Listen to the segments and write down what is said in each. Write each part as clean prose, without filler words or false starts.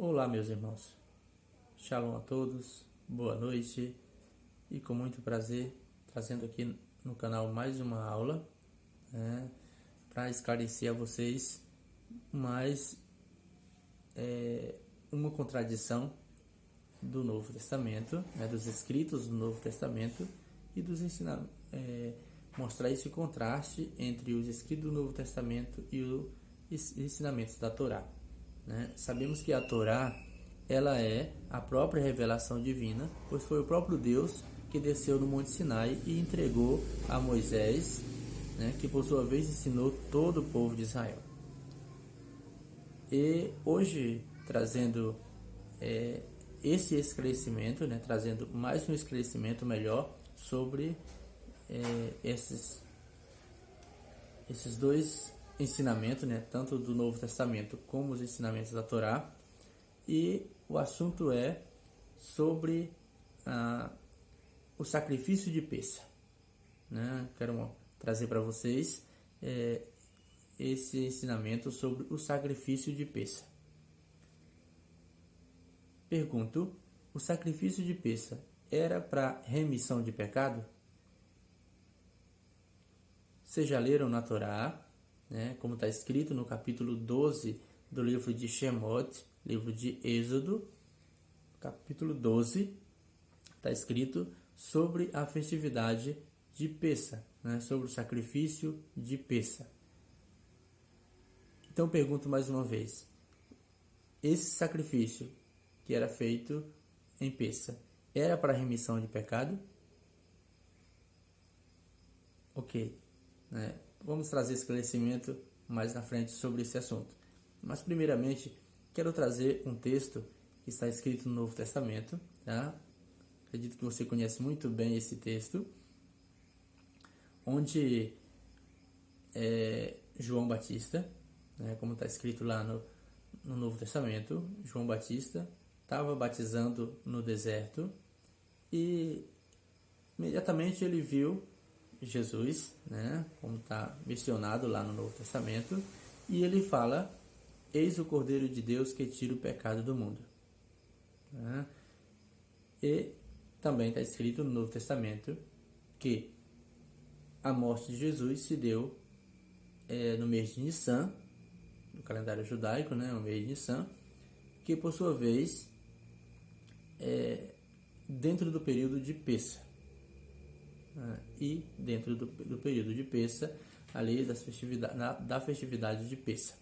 Olá, meus irmãos. Shalom a todos, boa noite e com muito prazer trazendo aqui no canal mais uma aula, para esclarecer a vocês mais uma contradição do Novo Testamento, dos escritos do Novo Testamento e dos ensinamentos, mostrar esse contraste entre os escritos do Novo Testamento e os ensinamentos da Torá. Sabemos que a Torá ela é a própria revelação divina, pois foi o próprio Deus que desceu no Monte Sinai e entregou a Moisés, que por sua vez ensinou todo o povo de Israel. E hoje, trazendo esse esclarecimento, trazendo mais um esclarecimento melhor sobre esses dois ensinamentos, tanto do Novo Testamento como os ensinamentos da Torá. E o assunto é sobre o sacrifício de Pêssah. Quero trazer para vocês esse ensinamento sobre o sacrifício de Pêssah. Pergunto: o sacrifício de Pêssah era para remissão de pecado? Vocês já leram na Torá, como está escrito no capítulo 12 do livro de Shemot, livro de Êxodo, capítulo 12, está escrito sobre a festividade de Pêssah, sobre o sacrifício de Pêssah. Então pergunto mais uma vez: esse sacrifício que era feito em Pêssah era para remissão de pecado? Ok, vamos trazer esclarecimento mais na frente sobre esse assunto. Mas primeiramente quero trazer um texto que está escrito no Novo Testamento. Acredito que você conhece muito bem esse texto, onde João Batista, como está escrito lá no Novo Testamento, João Batista estava batizando no deserto e imediatamente ele viu Jesus, como está mencionado lá no Novo Testamento, e ele fala: eis o Cordeiro de Deus que tira o pecado do mundo. E também está escrito no Novo Testamento que a morte de Jesus se deu no mês de Nissan, no calendário judaico, o mês de Nissan, que por sua vez dentro do período de Pêssah. E dentro do período de Pêssah, ali da festividade de Pêssah.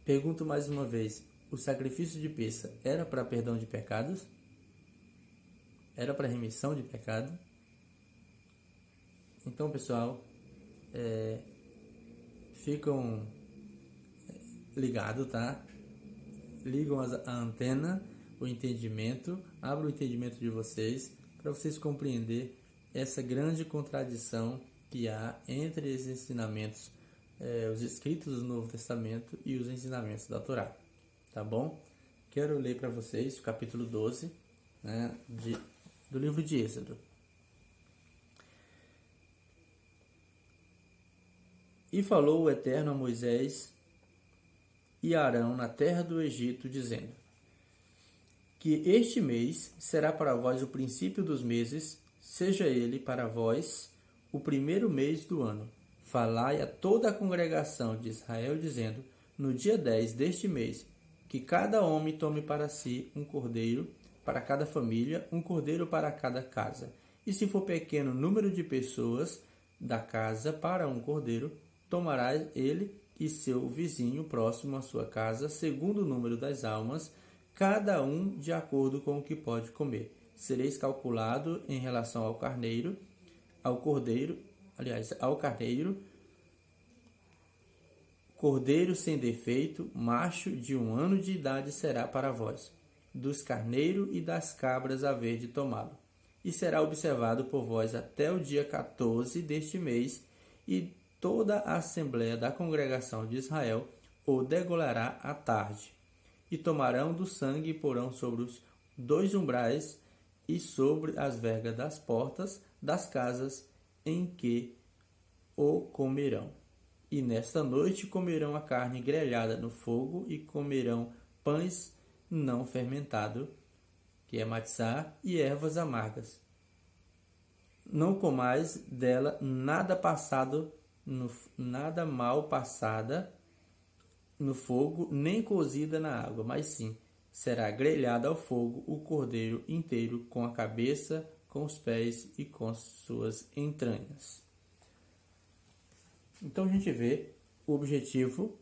Pergunto mais uma vez: o sacrifício de Pêssah era para perdão de pecados? Era para remissão de pecado? Então, pessoal, ficam ligados, tá? Ligam a antena, o entendimento, abram o entendimento de vocês, para vocês compreender essa grande contradição que há entre os ensinamentos, os escritos do Novo Testamento e os ensinamentos da Torá. Tá bom? Quero ler para vocês o capítulo 12, do livro de Êxodo. E falou o Eterno a Moisés e a Arão na terra do Egito, dizendo: que este mês será para vós o princípio dos meses, seja ele para vós o primeiro mês do ano. Falai a toda a congregação de Israel, dizendo: no dia 10 deste mês, que cada homem tome para si um cordeiro para cada família, um cordeiro para cada casa. E se for pequeno número de pessoas da casa para um cordeiro, tomará ele e seu vizinho próximo à sua casa, segundo o número das almas, cada um de acordo com o que pode comer. Sereis calculado em relação ao carneiro, ao cordeiro sem defeito, macho de 1 ano de idade será para vós. Dos carneiros e das cabras haver de tomá-lo. E será observado por vós até o dia 14 deste mês, e toda a assembléia da congregação de Israel o degolará à tarde. E tomarão do sangue e porão sobre os 2 umbrais e sobre as vergas das portas das casas em que o comerão. E nesta noite comerão a carne grelhada no fogo e comerão pães não fermentados, que é matzá, e ervas amargas. Não comais dela nada mal passada no fogo, nem cozida na água, mas sim será grelhado ao fogo o cordeiro inteiro, com a cabeça, com os pés e com suas entranhas. Então a gente vê o objetivo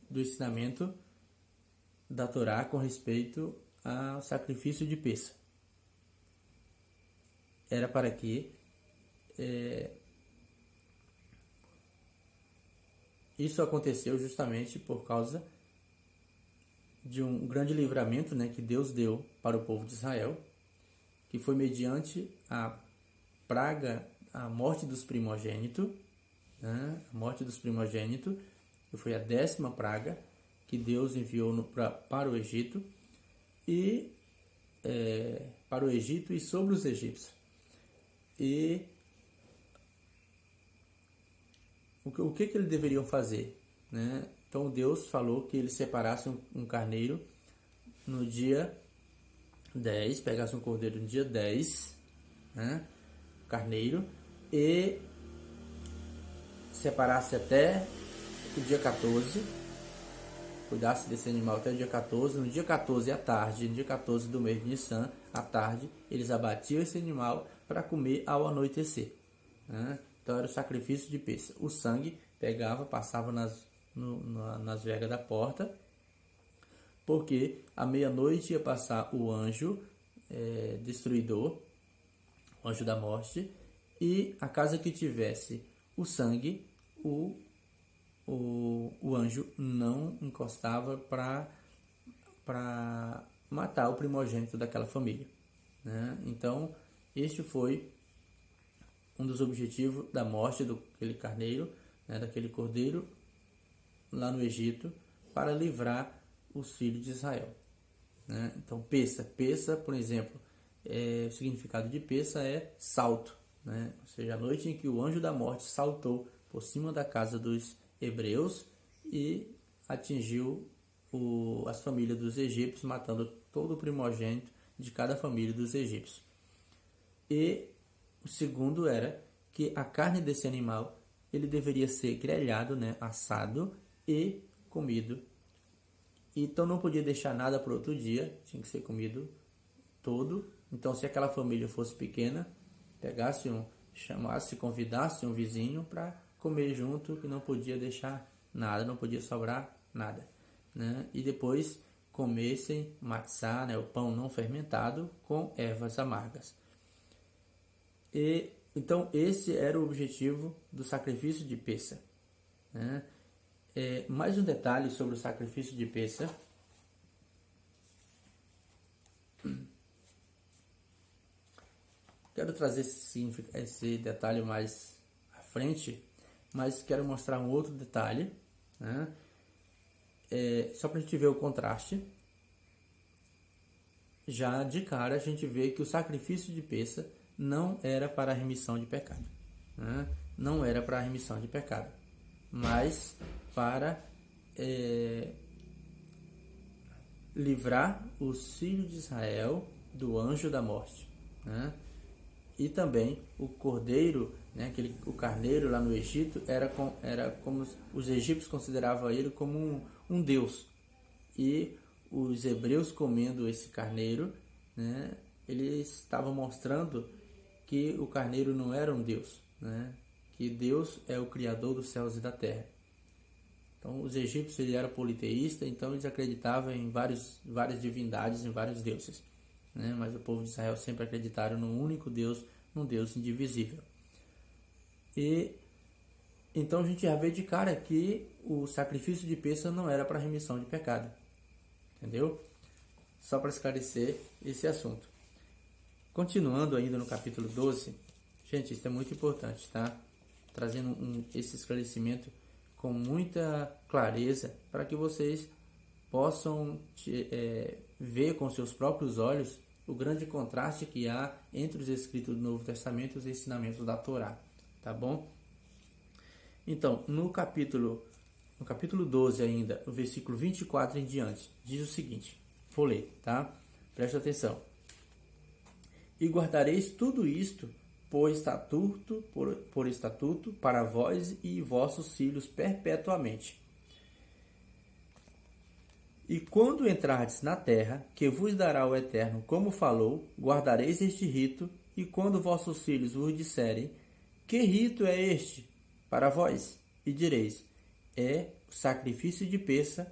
do ensinamento da Torá com respeito ao sacrifício de Pêssah. Era para que isso aconteceu justamente por causa de um grande livramento, né, que Deus deu para o povo de Israel, que foi mediante a praga, a morte dos primogênitos, né, a morte dos primogênitos, que foi a 10ª praga que Deus enviou para o Egito e sobre os egípcios. E o que eles deveriam fazer, né? Então Deus falou que eles separassem um carneiro no dia 10, pegassem um cordeiro no dia 10, né? Carneiro, e separasse até o dia 14, cuidasse desse animal até o dia 14. No dia 14 à tarde, no dia 14 do mês de Nissan, à tarde, eles abatiam esse animal para comer ao anoitecer, né? Então era o sacrifício de Pêssah. O sangue pegava, passava nas vergas da porta, porque à meia-noite ia passar o anjo destruidor, o anjo da morte, e a casa que tivesse o sangue, o anjo não encostava para matar o primogênito daquela família, né? Então este foi um dos objetivos da morte daquele carneiro, né, daquele cordeiro lá no Egito, para livrar os filhos de Israel, né? Então Pêssah, por exemplo, o significado de Pêssah é salto, né? Ou seja, a noite em que o anjo da morte saltou por cima da casa dos hebreus e atingiu as famílias dos egípcios, matando todo o primogênito de cada família dos egípcios. E o segundo era que a carne desse animal ele deveria ser grelhado, né, assado e comido. Então não podia deixar nada para outro dia, tinha que ser comido todo. Então se aquela família fosse pequena, convidasse um vizinho para comer junto, que não podia deixar nada, não podia sobrar nada, né? E depois comessem matzá, né, o pão não fermentado com ervas amargas. E então esse era o objetivo do sacrifício de Pêssah, né? Mais um detalhe sobre o sacrifício de Pêssah. Quero trazer esse detalhe mais à frente, mas quero mostrar um outro detalhe, né? Só para a gente ver o contraste. Já de cara a gente vê que o sacrifício de Pêssah não era para a remissão de pecado, né? Não era para a remissão de pecado, mas para livrar os filhos de Israel do anjo da morte, né? E também o cordeiro, né, o carneiro lá no Egito era como os egípcios consideravam ele como um deus, e os hebreus comendo esse carneiro, né, eles estavam mostrando que o carneiro não era um deus, né, que Deus é o criador dos céus e da terra. Então os egípcios eles eram politeístas, então eles acreditavam em várias divindades, em vários deuses, né? Mas o povo de Israel sempre acreditaram num único Deus, num Deus indivisível. E então a gente já vê de cara que o sacrifício de Pêssah não era para remissão de pecado, entendeu? Só para esclarecer esse assunto. Continuando ainda no capítulo 12, gente, isso é muito importante, tá? Trazendo esse esclarecimento com muita clareza para que vocês possam ver com seus próprios olhos o grande contraste que há entre os escritos do Novo Testamento e os ensinamentos da Torá, tá bom? Então, no capítulo 12 ainda, no versículo 24 em diante, diz o seguinte, vou ler, tá? Presta atenção. E guardareis tudo isto por estatuto para vós e vossos filhos perpetuamente. E quando entrardes na terra, que vos dará o Eterno, como falou, guardareis este rito, e quando vossos filhos vos disserem, que rito é este para vós? E direis, é o sacrifício de peça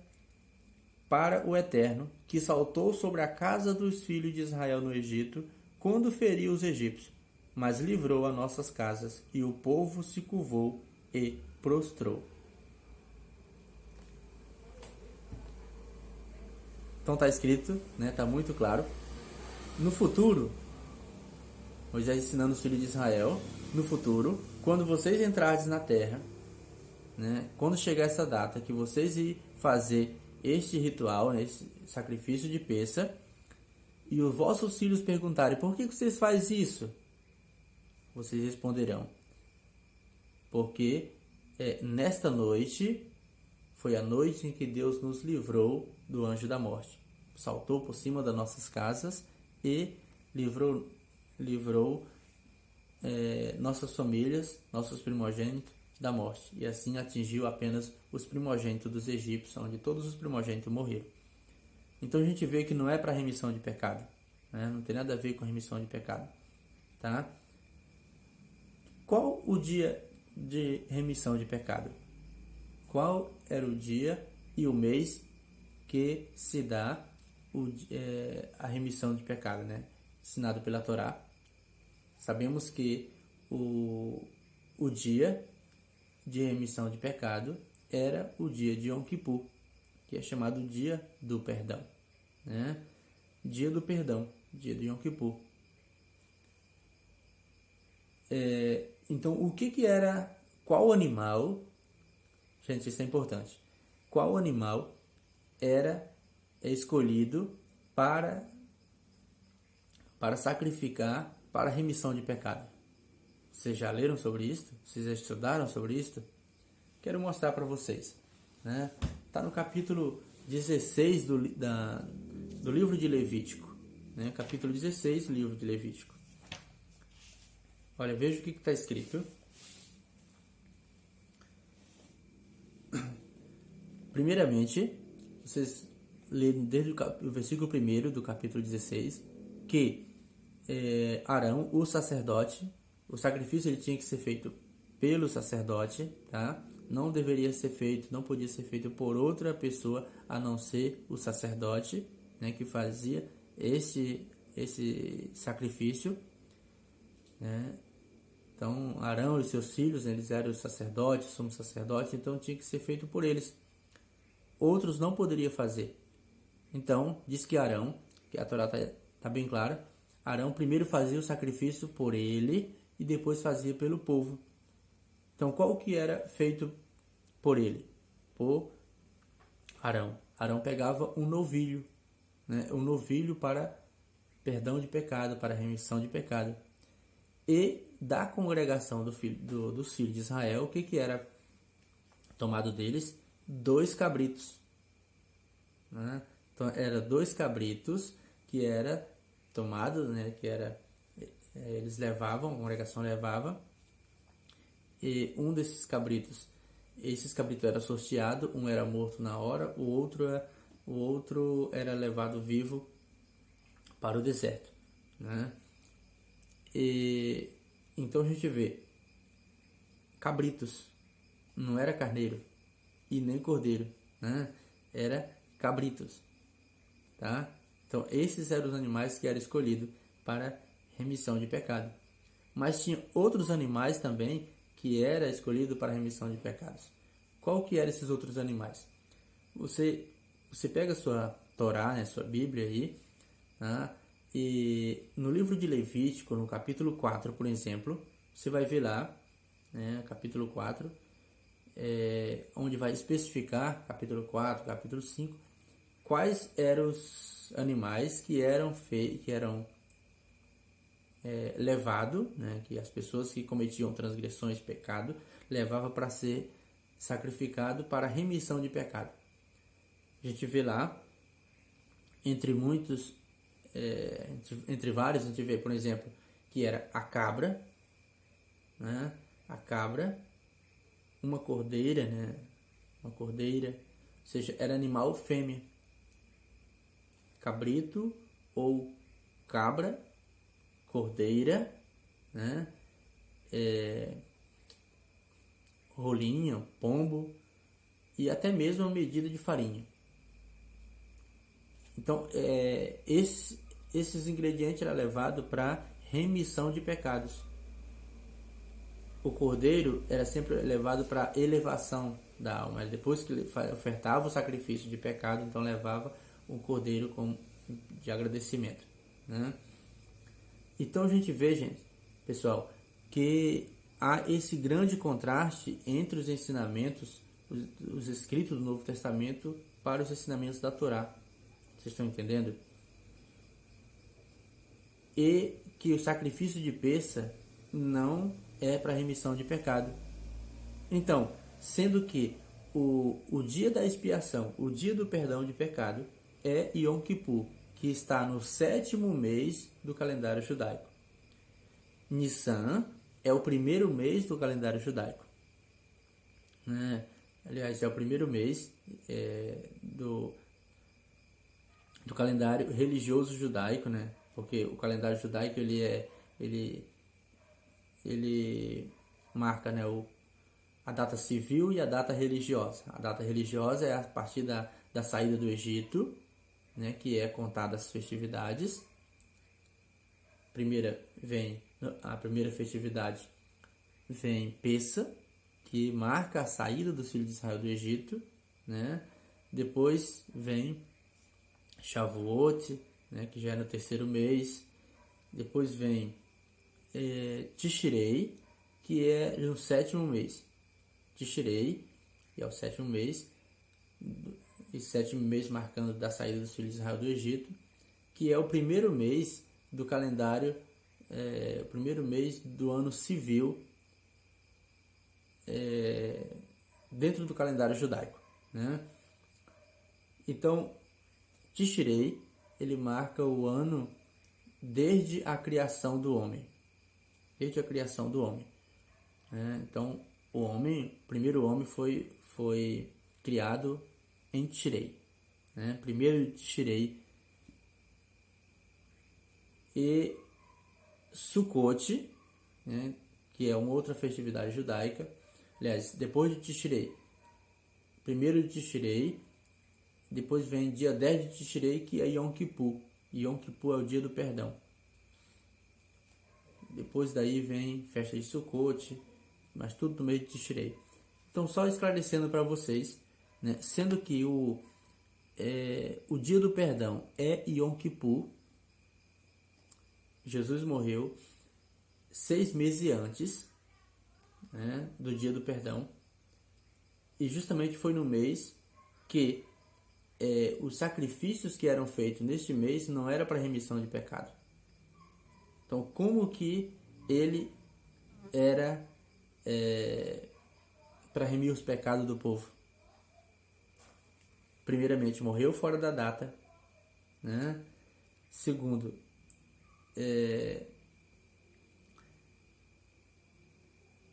para o Eterno, que saltou sobre a casa dos filhos de Israel no Egito, quando feriu os egípcios, mas livrou as nossas casas, e o povo se curvou e prostrou. Então está escrito, né? Está muito claro. No futuro, Moisés ensinando os filhos de Israel, no futuro, quando vocês entrarem na terra, né? Quando chegar essa data que vocês irem fazer este ritual, né? Esse sacrifício de peça, e os vossos filhos perguntarem, por que vocês fazem isso? Vocês responderão, porque nesta noite foi a noite em que Deus nos livrou do anjo da morte. Saltou por cima das nossas casas e livrou nossas famílias, nossos primogênitos da morte. E assim atingiu apenas os primogênitos dos egípcios, onde todos os primogênitos morreram. Então a gente vê que não é para remissão de pecado, né? Não tem nada a ver com remissão de pecado, tá? Qual o dia de remissão de pecado? Qual era o dia e o mês que se dá a remissão de pecado, né? Ensinado pela Torá. Sabemos que o dia de remissão de pecado era o dia de Yom Kippur, que é chamado dia do perdão, né? Dia do perdão, dia de Yom Kippur. Então, o que era, qual animal, gente, isso é importante, qual animal era escolhido para sacrificar para a remissão de pecado? Vocês já leram sobre isso? Vocês já estudaram sobre isso? Quero mostrar para vocês, né? Está no capítulo 16 do livro de Levítico, né? Capítulo 16 do livro de Levítico. Olha, veja o que está escrito. Primeiramente, vocês lêem desde o versículo 1 do capítulo 16, que Arão, o sacerdote, o sacrifício ele tinha que ser feito pelo sacerdote, tá? Não deveria ser feito, não podia ser feito por outra pessoa a não ser o sacerdote, né, que fazia esse sacrifício, né? Então, Arão e seus filhos, eles eram os sacerdotes, somos sacerdotes, então tinha que ser feito por eles. Outros não poderiam fazer. Então, diz que Arão, que a Torá está bem clara, Arão primeiro fazia o sacrifício por ele e depois fazia pelo povo. Então, qual que era feito por ele? Por Arão. Arão pegava um novilho, né? Um novilho para perdão de pecado, para remissão de pecado. E da congregação dos filhos de Israel, o que era tomado deles? 2 cabritos, né? Então, era 2 cabritos que era tomado, né? Que era eles levavam, a congregação levava, e um desses cabritos, esses cabritos era sorteado, um era morto na hora, o outro era levado vivo para o deserto, né? E então a gente vê cabritos, não era carneiro e nem cordeiro, né? Era cabritos, tá? Então esses eram os animais que eram escolhidos para remissão de pecado. Mas tinha outros animais também que era escolhido para remissão de pecados. Qual que eram esses outros animais? Você pega a sua Torá, né, sua Bíblia aí, tá? E no livro de Levítico, no capítulo 4, por exemplo, você vai ver lá, né, capítulo 4, onde vai especificar, capítulo 4, capítulo 5, quais eram os animais que eram levados, né, que as pessoas que cometiam transgressões, pecado, levava para ser sacrificado para remissão de pecado. A gente vê lá, entre muitos, entre vários, a gente vê, por exemplo, que era a cabra, né? A cabra, uma cordeira, né? Uma cordeira, ou seja, era animal fêmea. Cabrito ou cabra, cordeira, né? Rolinho, pombo e até mesmo uma medida de farinha. Então, esses ingredientes eram levados para remissão de pecados. O cordeiro era sempre levado para elevação da alma. Depois que ele ofertava o sacrifício de pecado, então levava o cordeiro de agradecimento, né? Então a gente vê, gente, pessoal, que há esse grande contraste entre os ensinamentos, os escritos do Novo Testamento para os ensinamentos da Torá. Vocês estão entendendo? E que o sacrifício de peça não é para remissão de pecado. Então, sendo que o dia da expiação, o dia do perdão de pecado, é Yom Kippur, que está no 7º mês do calendário judaico. Nissan é o primeiro mês do calendário judaico. Aliás, é o primeiro mês do calendário religioso judaico, né? Porque o calendário judaico ele marca, né, a data civil e a data religiosa. A data religiosa é a partir da saída do Egito, né, que é contada as festividades. A primeira festividade vem Pessa, que marca a saída dos filhos de Israel do Egito, né? Depois vem Shavuot, né, que já é no 3º mês. Depois vem Tishrei, que é no 7º mês. Tishrei, que é o 7º mês, e 7º mês marcando da saída dos filhos de Israel do Egito, que é o primeiro mês do calendário, o primeiro mês do ano civil dentro do calendário judaico, né? Então, Tishrei, ele marca o ano desde a criação do homem. Desde a criação do homem, né? Então, o primeiro homem foi criado em Tishrei, né? Primeiro de Tishrei. E Sukkot, né, que é uma outra festividade judaica. Aliás, depois de Tishrei, primeiro de Tishrei, depois vem dia 10 de Tishrei, que é Yom Kippur. Yom Kippur é o dia do perdão. Depois daí vem festa de Sukkot, mas tudo no meio de Tishrei. Então, só esclarecendo para vocês, né, sendo que o dia do perdão é Yom Kippur, Jesus morreu 6 meses antes, né, do dia do perdão, e justamente foi no mês que os sacrifícios que eram feitos neste mês não era para remissão de pecado. Então, como que ele era para remir os pecados do povo? Primeiramente, morreu fora da data, né? Segundo,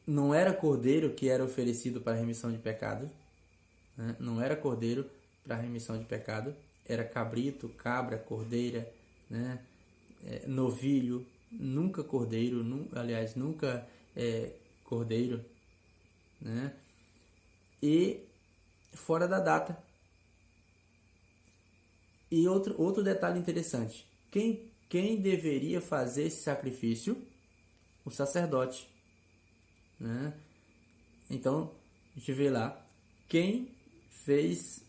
não era cordeiro que era oferecido para remissão de pecado, né? Não era cordeiro para remissão de pecado, era cabrito, cabra, cordeira, né? Novilho, nunca cordeiro, nunca cordeiro, né? E fora da data. E outro detalhe interessante, quem deveria fazer esse sacrifício? O sacerdote, né? Então, a gente vê lá quem fez,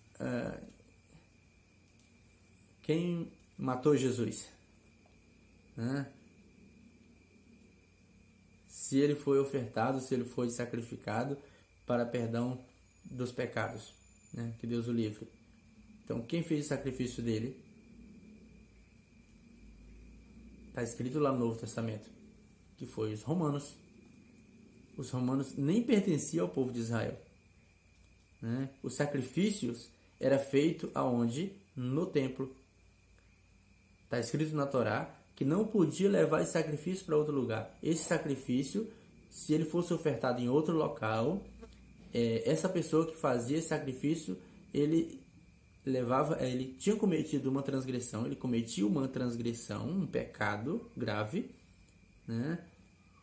quem matou Jesus, né? Se ele foi ofertado, se ele foi sacrificado para perdão dos pecados, né? Que Deus o livre. Então, quem fez o sacrifício dele? Está escrito lá no Novo Testamento, que foi os romanos. Os romanos nem pertenciam ao povo de Israel, né? Os sacrifícios era feito aonde? No templo. Está escrito na Torá que não podia levar esse sacrifício para outro lugar. Esse sacrifício, se ele fosse ofertado em outro local, essa pessoa que fazia esse sacrifício, ele tinha cometido uma transgressão, ele cometia uma transgressão, um pecado grave, né?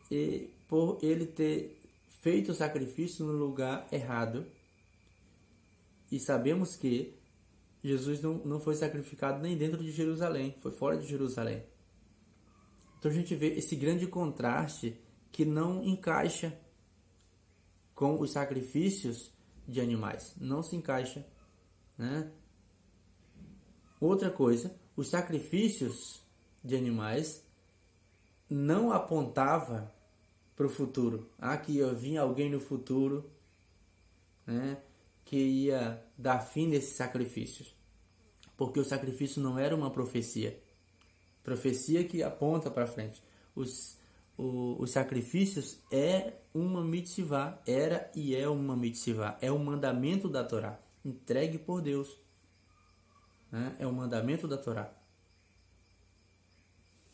E por ele ter feito o sacrifício no lugar errado. E sabemos que Jesus não foi sacrificado nem dentro de Jerusalém, foi fora de Jerusalém. Então a gente vê esse grande contraste que não encaixa com os sacrifícios de animais. Não se encaixa, né? Outra coisa, os sacrifícios de animais não apontava para o futuro. Que ia vir alguém no futuro, né, que ia dar fim nesses sacrifícios. Porque o sacrifício não era uma profecia. Profecia que aponta para frente. Os sacrifícios uma mitzvah, era e é uma mitzvah. É um mandamento da Torá, entregue por Deus. Né? É um mandamento da Torá.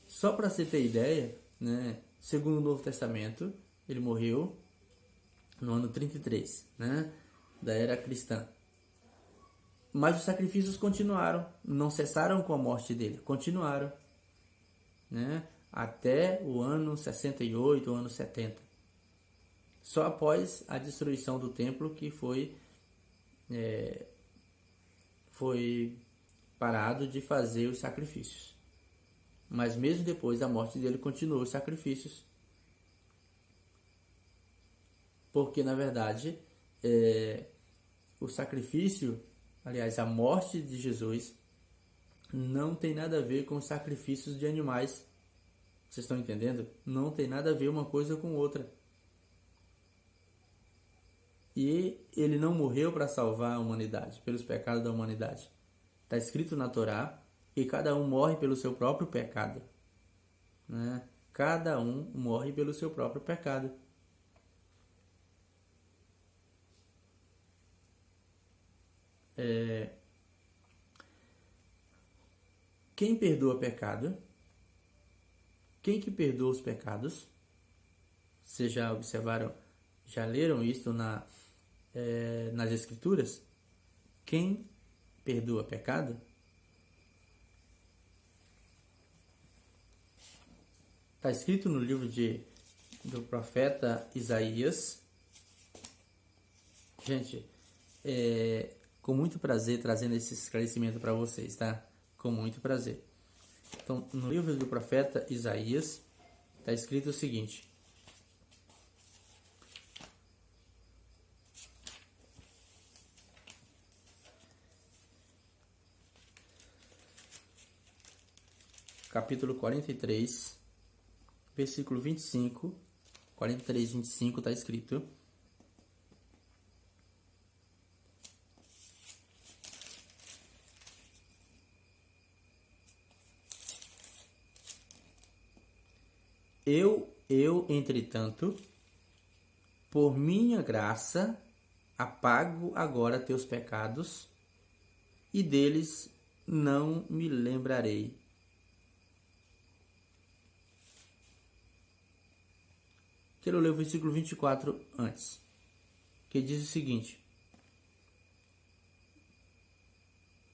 Só para você ter ideia, né, segundo o Novo Testamento, ele morreu no ano 33, né, da era cristã. Mas os sacrifícios continuaram, não cessaram com a morte dele, continuaram, né, até o ano 68, o ano 70. Só após a destruição do templo que foi parado de fazer os sacrifícios. Mas mesmo depois da morte dele, continuou os sacrifícios. Porque, na verdade, o sacrifício, aliás, a morte de Jesus, não tem nada a ver com os sacrifícios de animais. Vocês estão entendendo? Não tem nada a ver uma coisa com outra. E ele não morreu para salvar a humanidade, pelos pecados da humanidade. Está escrito na Torá que cada um morre pelo seu próprio pecado, né? Cada um morre pelo seu próprio pecado. Quem perdoa pecado? Quem que perdoa os pecados? Vocês já observaram, já leram isso nas Escrituras? Quem perdoa pecado? Está escrito no livro do profeta Isaías. Gente, com muito prazer trazendo esse esclarecimento para vocês, tá? Com muito prazer. Então, no livro do profeta Isaías, está escrito o seguinte: capítulo 43, versículo 25, 43, 25, está escrito: Eu, entretanto, por minha graça, apago agora teus pecados, e deles não me lembrarei. Quero ler o versículo 24 antes, que diz o seguinte: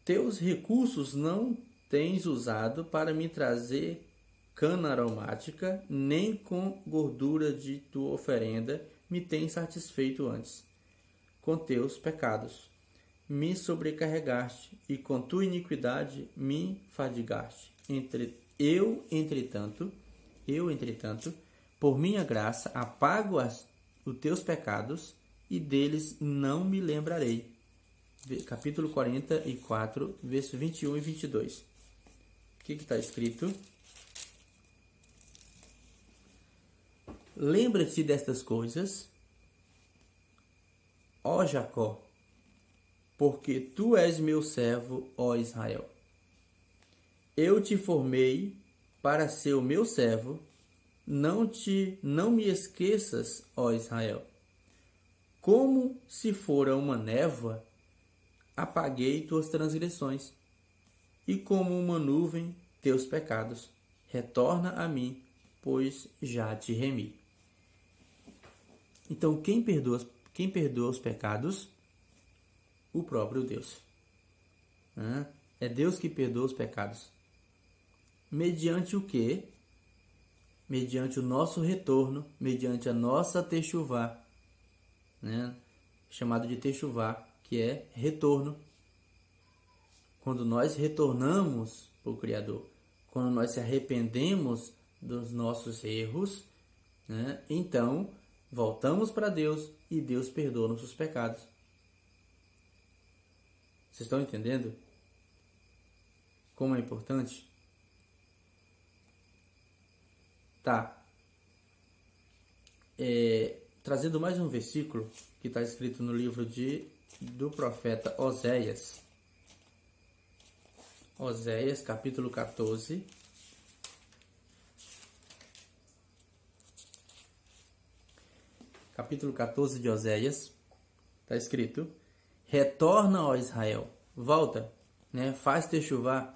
teus recursos não tens usado para me trazer cana aromática, nem com gordura de tua oferenda me tens satisfeito antes. Com teus pecados me sobrecarregaste, e com tua iniquidade me fadigaste. Entretanto, por minha graça, apago os teus pecados, e deles não me lembrarei. Capítulo 44, verso 21 e 22. O que está escrito? Lembra-te destas coisas, ó Jacó, porque tu és meu servo, ó Israel. Eu te formei para ser o meu servo, não me esqueças, ó Israel. Como se fora uma névoa, apaguei tuas transgressões, e como uma nuvem, teus pecados. Retorna a mim, pois já te remi. Então, quem perdoa os pecados? O próprio Deus. É Deus que perdoa os pecados. Mediante o quê? Mediante o nosso retorno, mediante a nossa techuvá, chamado de techuvá, que é retorno. Quando nós retornamos para o Criador, quando nós se arrependemos dos nossos erros, então voltamos para Deus e Deus perdoa nossos pecados. Vocês estão entendendo como é importante? Tá. Trazendo mais um versículo que está escrito no livro do profeta Oséias. Oséias, capítulo 14. Capítulo 14 de Oséias. Está escrito: retorna, ó Israel, volta, faz techuvá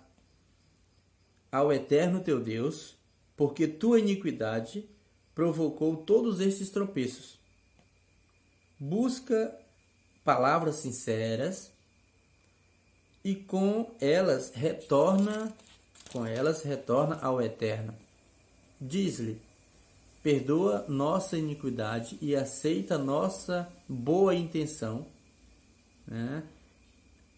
ao Eterno teu Deus, porque tua iniquidade provocou todos estes tropeços. Busca palavras sinceras e com elas retorna ao Eterno. Diz-lhe: perdoa nossa iniquidade e aceita nossa boa intenção,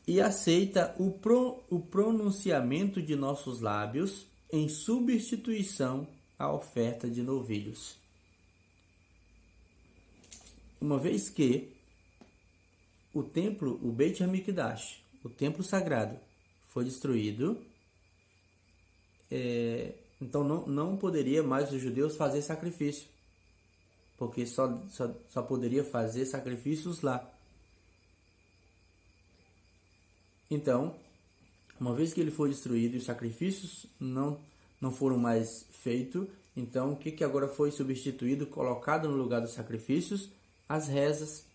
e aceita o pronunciamento de nossos lábios em substituição à oferta de novilhos. Uma vez que o templo, o Beit HaMikdash, o templo sagrado, foi destruído, então não poderia mais os judeus fazer sacrifício, porque só poderia fazer sacrifícios lá. Então, uma vez que ele foi destruído e os sacrifícios não foram mais feitos, então o que agora foi substituído, colocado no lugar dos sacrifícios? As rezas,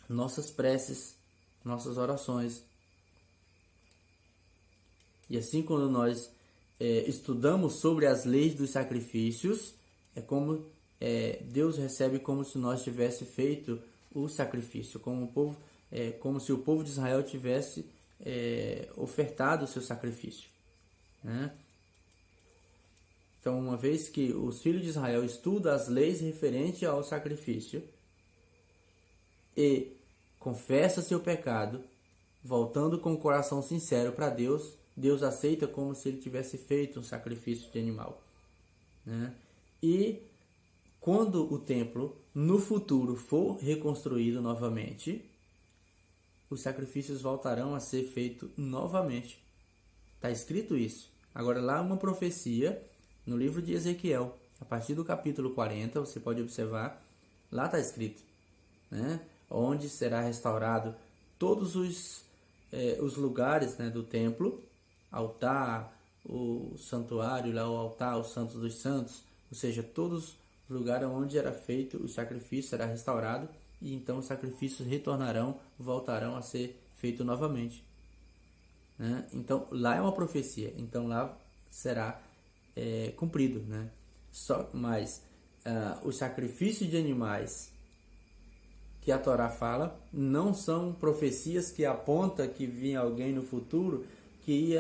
nossas preces, nossas orações. E assim, quando nós estudamos sobre as leis dos sacrifícios, é como Deus recebe como se nós tivesse feito o sacrifício, como se o povo de Israel tivesse ofertado o seu sacrifício. Então, uma vez que os filhos de Israel estudam as leis referentes ao sacrifício e confessa seu pecado, voltando com o coração sincero para Deus, Deus aceita como se ele tivesse feito um sacrifício de animal. E quando o templo, no futuro, for reconstruído novamente, os sacrifícios voltarão a ser feitos novamente. Está escrito isso. Agora, lá uma profecia no livro de Ezequiel, a partir do capítulo 40, você pode observar, lá está escrito, onde será restaurado todos os lugares do templo, altar, o santuário, lá o altar, o Santo dos Santos, ou seja, todos os lugares onde era feito o sacrifício será restaurado, e então os sacrifícios voltarão a ser feitos novamente. Então, lá é uma profecia, então lá será cumprido. Mas os sacrifícios de animais que a Torá fala não são profecias que apontam que vinha alguém no futuro que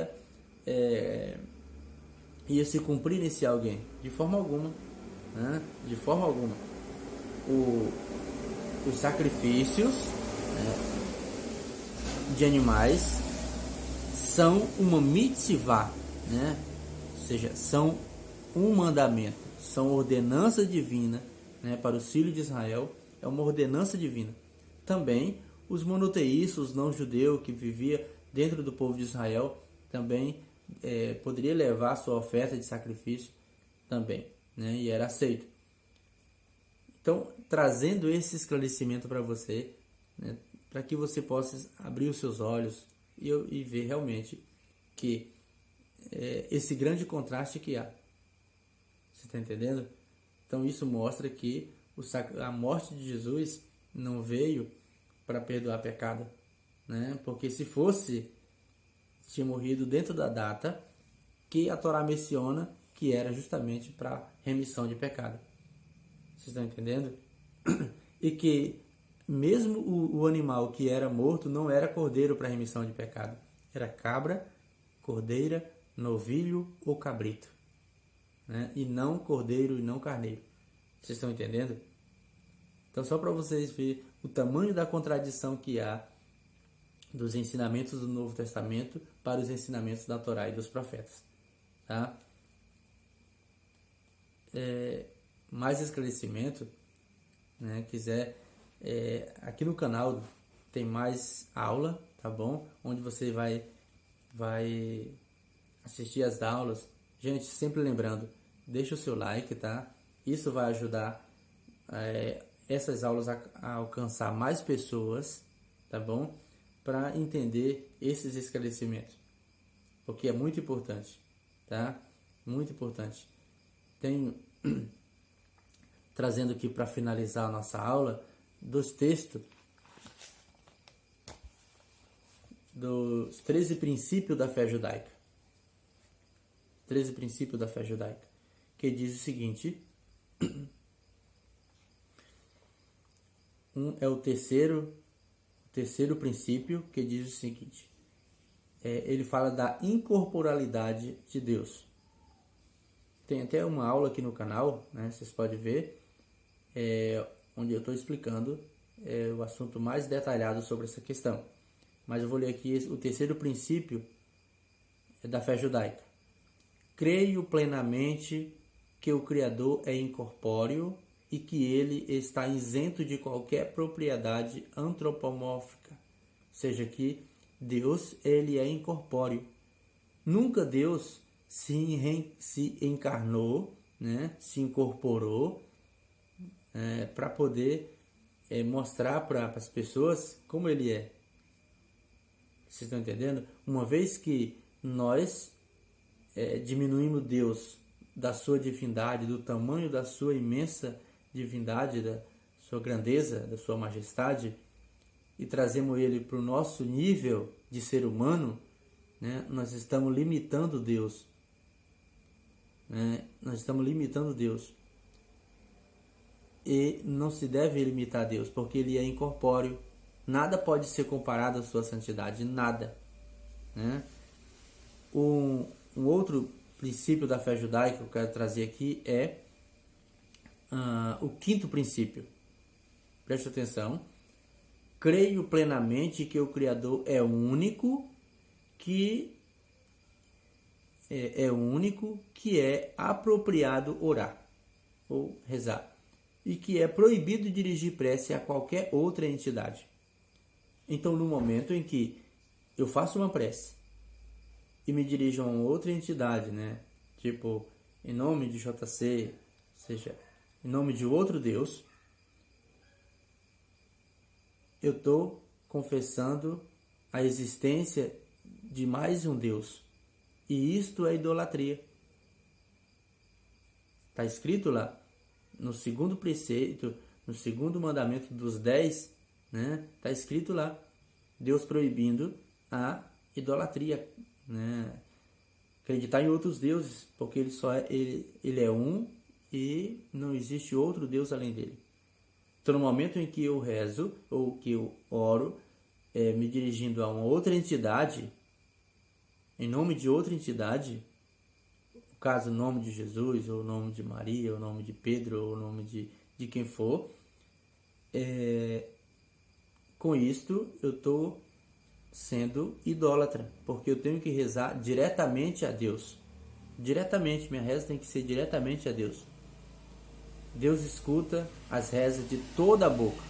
ia se cumprir nesse alguém, de forma alguma. De forma alguma. Os sacrifícios de animais são uma mitzvah, ou seja, são um mandamento, são ordenança divina, para os filhos de Israel, é uma ordenança divina. Também os monoteístas, os não-judeus que viviam dentro do povo de Israel, também poderia levar sua oferta de sacrifício também, e era aceito. Então, trazendo esse esclarecimento para você, para que você possa abrir os seus olhos e ver realmente que esse grande contraste que há. Você está entendendo? Então isso mostra que a morte de Jesus não veio para perdoar pecado, né? Porque se fosse, tinha morrido dentro da data que a Torá menciona, que era justamente para remissão de pecado. Vocês estão entendendo? E que mesmo o animal que era morto não era cordeiro para remissão de pecado. Era cabra, cordeira, novilho ou cabrito, né? E não cordeiro e não carneiro. Vocês estão entendendo? Então, só para vocês verem o tamanho da contradição que há dos ensinamentos do Novo Testamento para os ensinamentos da Torá e dos profetas. Tá? Mais esclarecimento, né? Quiser, aqui no canal tem mais aula, tá bom? Onde você vai assistir as aulas. Gente, sempre lembrando, deixa o seu like, tá? Isso vai ajudar essas aulas a alcançar mais pessoas, tá bom? Para entender esses esclarecimentos, porque é muito importante, tá? Muito importante. Tenho trazendo aqui para finalizar a nossa aula dos textos dos 13 princípios da fé judaica. 13 princípios da fé judaica, que diz o seguinte: é o terceiro princípio, que diz o seguinte: ele fala da incorporalidade de Deus. Tem até uma aula aqui no canal, né, vocês podem ver, onde eu estou explicando o assunto mais detalhado sobre essa questão. Mas eu vou ler aqui o terceiro princípio da fé judaica. Creio plenamente que o Criador é incorpóreo e que ele está isento de qualquer propriedade antropomórfica. Ou seja, que Deus, ele é incorpóreo. Nunca Deus se encarnou, né, se incorporou para poder mostrar para as pessoas como ele é. Vocês estão entendendo? Uma vez que nós diminuímos Deus da sua divindade, do tamanho da sua imensa divindade, da sua grandeza, da sua majestade, e trazemos ele para o nosso nível de ser humano, né, nós estamos limitando Deus. Nós estamos limitando Deus. E não se deve limitar Deus, porque ele é incorpóreo. Nada pode ser comparado à sua santidade, nada. Né? Um outro princípio da fé judaica que eu quero trazer aqui é o quinto princípio. Preste atenção. Creio plenamente que o Criador é único, que é apropriado orar ou rezar, e que é proibido dirigir prece a qualquer outra entidade. Então, no momento em que eu faço uma prece e me dirijo a uma outra entidade, né? Tipo, em nome de JC, ou seja, em nome de outro Deus, eu estou confessando a existência de mais um Deus. E isto é idolatria. Está escrito lá, no segundo preceito, no segundo mandamento dos 10, né? Está escrito lá, Deus proibindo a idolatria, né? Acreditar em outros deuses, porque ele é um e não existe outro Deus além dele. Então, no momento em que eu rezo, ou que eu oro, me dirigindo a uma outra entidade, em nome de outra entidade, no caso, o nome de Jesus, ou o nome de Maria, ou o nome de Pedro, ou o nome de quem for, com isto eu estou sendo idólatra, porque eu tenho que rezar diretamente a Deus. Diretamente, minha reza tem que ser diretamente a Deus. Deus escuta as rezas de toda a boca.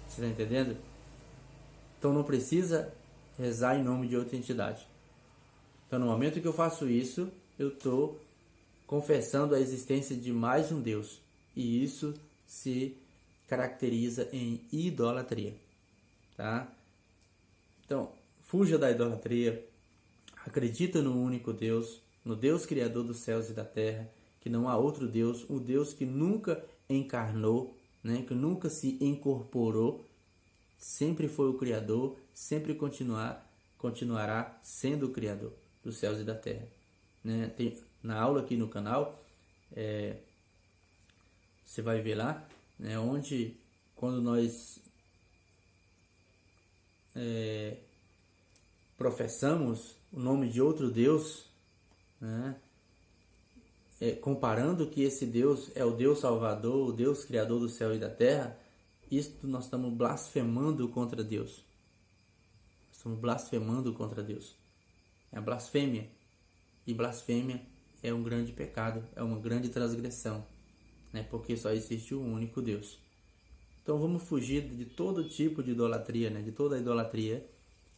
Você está entendendo? Então não precisa rezar em nome de outra entidade. Então no momento que eu faço isso, eu estou confessando a existência de mais um Deus. E isso se caracteriza em idolatria. Tá? Então, fuja da idolatria. acredita no único Deus, no Deus Criador dos céus e da terra, que não há outro Deus, o Deus que nunca encarnou, né, que nunca se incorporou, sempre foi o Criador, sempre continuará sendo o Criador dos céus e da terra. Né? Tem, na aula aqui no canal, você vai ver lá, né, onde quando nós professamos o nome de outro Deus, né, comparando que esse Deus é o Deus Salvador, o Deus Criador do céu e da terra, isto nós estamos blasfemando contra Deus. Estamos blasfemando contra Deus. É a blasfêmia. E blasfêmia é um grande pecado, é uma grande transgressão, né? Porque só existe um único Deus. Então vamos fugir de todo tipo de idolatria, né? De toda a idolatria,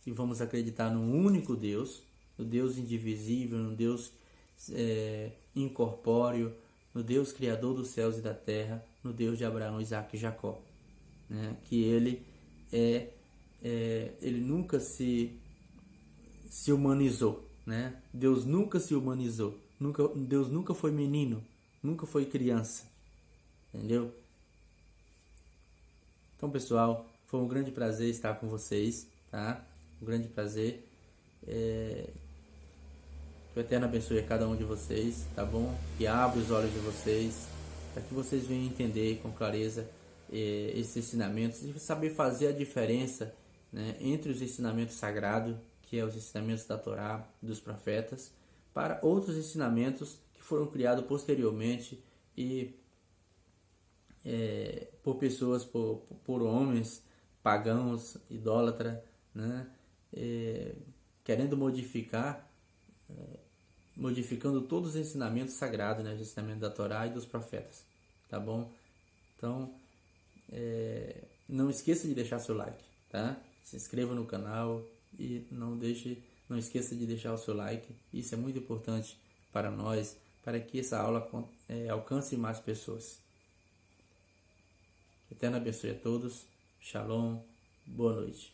e vamos acreditar num único Deus, no Deus indivisível, no Deus incorpóreo, no Deus Criador dos céus e da terra, no Deus de Abraão, Isaque e Jacó. Né? Que ele nunca se humanizou, né? Deus nunca se humanizou, Deus nunca foi menino, nunca foi criança, entendeu? Então, pessoal, foi um grande prazer estar com vocês, tá? Um grande prazer. Que o Eterno abençoe a cada um de vocês, tá bom? Que abra os olhos de vocês, para que vocês venham entender com clareza esses ensinamentos e saber fazer a diferença, né, entre os ensinamentos sagrados, que é os ensinamentos da Torá, dos profetas, para outros ensinamentos que foram criados posteriormente e por pessoas, por homens pagãos, idólatras, né, querendo modificando todos os ensinamentos sagrados, né, os ensinamentos da Torá e dos profetas, tá bom? Então, não esqueça de deixar seu like, tá? Se inscreva no canal e não esqueça de deixar o seu like. Isso é muito importante para nós, para que essa aula alcance mais pessoas. Eterno abençoe a todos. Shalom. Boa noite.